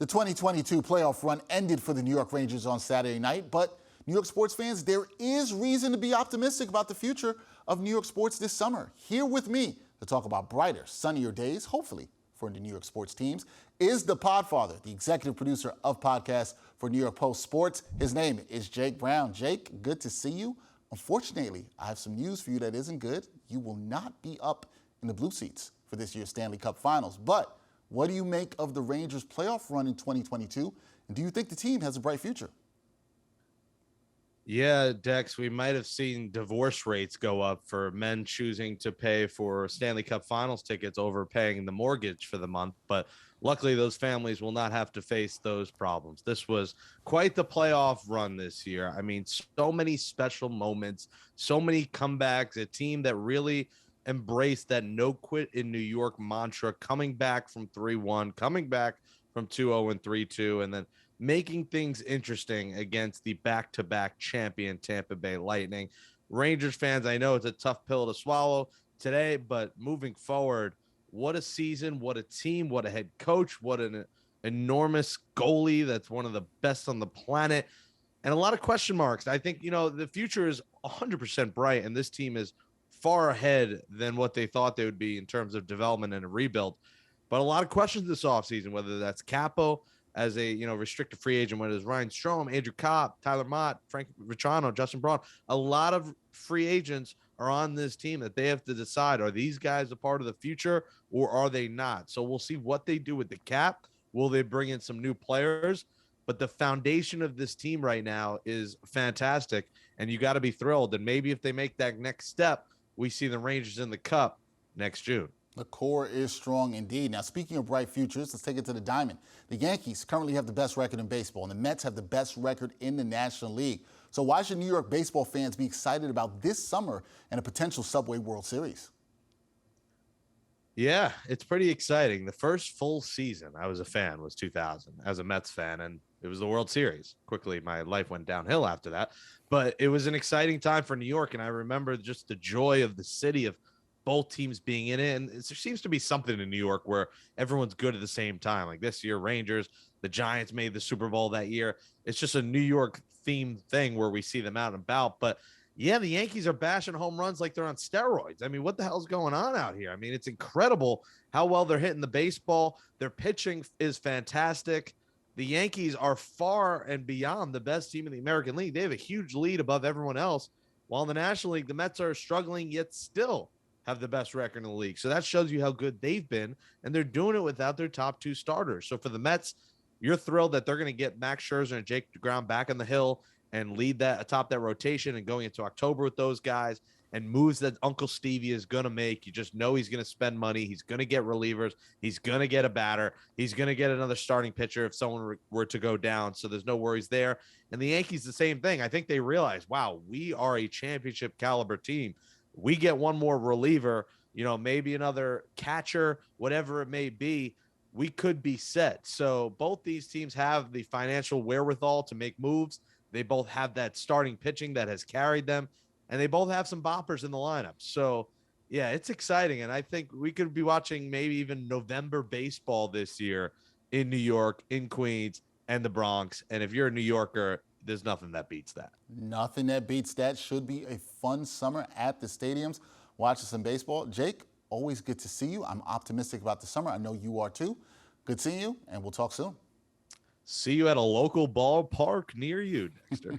The 2022 playoff run ended for the New York Rangers on Saturday night, but New York sports fans, there is reason to be optimistic about the future of New York sports this summer. Here with me to talk about brighter, sunnier days, hopefully, for the New York sports teams, is the Podfather, the executive producer of podcasts for New York Post Sports. His name is Jake Brown. Jake, good to see you. Unfortunately, I have some news for you that isn't good. You will not be up in the blue seats for this year's Stanley Cup Finals. But what do you make of the Rangers' playoff run in 2022? And do you think the team has a bright future? Yeah, Dex, we might have seen divorce rates go up for men choosing to pay for Stanley Cup Finals tickets over paying the mortgage for the month. But luckily, those families will not have to face those problems. This was quite the playoff run this year. I mean, so many special moments, so many comebacks, a team that really embraced that no quit in New York mantra, coming back from 3-1, coming back from 2-0 and 3-2, and then making things interesting against the back-to-back champion Tampa Bay Lightning. Rangers fans, I know it's a tough pill to swallow today, but moving forward, what a season, what a team, what a head coach, what an enormous goalie that's one of the best on the planet, and a lot of question marks. I think, the future is 100% bright, and this team is far ahead than what they thought they would be in terms of development and a rebuild. But a lot of questions this offseason, whether that's Capo as a restricted free agent, whether it's Ryan Strome, Andrew Copp, Tyler Mott, Frank Vitrano, Justin Braun. A lot of free agents are on this team that they have to decide, are these guys a part of the future or are they not? So we'll see what they do with the cap. Will they bring in some new players? But the foundation of this team right now is fantastic, and you got to be thrilled. And maybe if they make that next step, we see the Rangers in the Cup next June. The core is strong indeed. Now, speaking of bright futures, let's take it to the diamond. The Yankees currently have the best record in baseball, and the Mets have the best record in the National League. So why should New York baseball fans be excited about this summer and a potential Subway World Series? Yeah, it's pretty exciting. The first full season I was a fan was 2000 as a Mets fan, and it was the World Series. Quickly, my life went downhill after that. But it was an exciting time for New York, and I remember just the joy of the city of both teams being in it. And there seems to be something in New York where everyone's good at the same time. Like this year, Rangers, the Giants made the Super Bowl that year. It's just a New York themed thing where we see them out and about. But yeah, the Yankees are bashing home runs like they're on steroids. I mean, what the hell's going on out here? I mean, it's incredible how well they're hitting the baseball. Their pitching is fantastic. The Yankees are far and beyond the best team in the American League. They have a huge lead above everyone else. While in the National League, the Mets are struggling, yet still have the best record in the league. So that shows you how good they've been, and they're doing it without their top two starters. So for the Mets, you're thrilled that they're going to get Max Scherzer and Jake DeGrom back on the hill and lead that atop that rotation and going into October with those guys, and moves that Uncle Stevie is going to make. You just know he's going to spend money. He's going to get relievers. He's going to get a batter. He's going to get another starting pitcher if someone were to go down. So there's no worries there. And the Yankees, the same thing. I think they realize, wow, we are a championship caliber team. We get one more reliever, maybe another catcher, whatever it may be, we could be set. So both these teams have the financial wherewithal to make moves. They both have that starting pitching that has carried them, and they both have some boppers in the lineup. So, yeah, it's exciting, and I think we could be watching maybe even November baseball this year in New York, in Queens, and the Bronx. And if you're a New Yorker, there's nothing that beats that. Nothing that beats that. Should be a fun summer at the stadiums, watching some baseball. Jake, always good to see you. I'm optimistic about the summer. I know you are too. Good seeing you, and we'll talk soon. See you at a local ballpark near you, Dexter.